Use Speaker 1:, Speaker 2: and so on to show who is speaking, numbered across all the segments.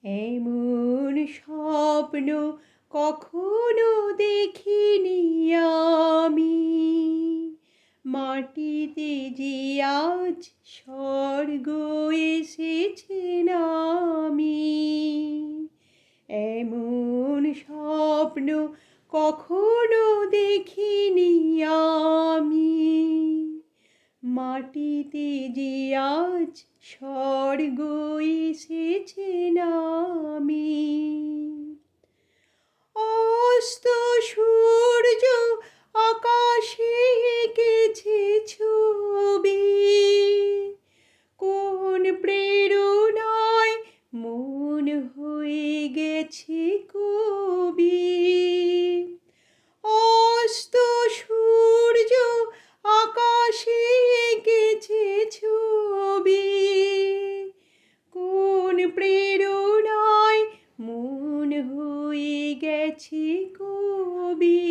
Speaker 1: এমন স্বপ্ন কখনো দেখিনি আমি, মাটিতে যে আজ স্বর্গ এসেছে নামি। এমন স্বপ্ন কখনো দেখিনি আমি, মাটিতে যে আজ স্বর্গ এসেছে নামি। অস্ত সূর্য আকাশে এঁকেছে ছবি, কোন প্রেরণায় মন হয়ে গেছে কবি। অস্ত সূর্য আকাশে এঁকেছে ছবি, কোন প্রেরণায় মন হয়ে গেছে কবি।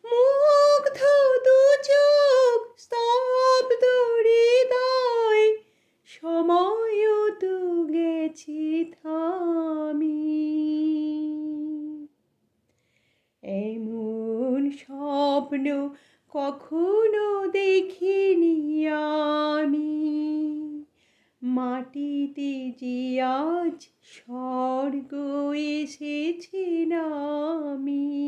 Speaker 1: মুগ্ধ দু চোখ স্তব্ধ হৃদয়, সময়ও তো গেছে থামি। এমন স্বপ্ন কখনো দেখিনি আমি, মাটিতে যে আজ স্বর্গ এসেছে নামি।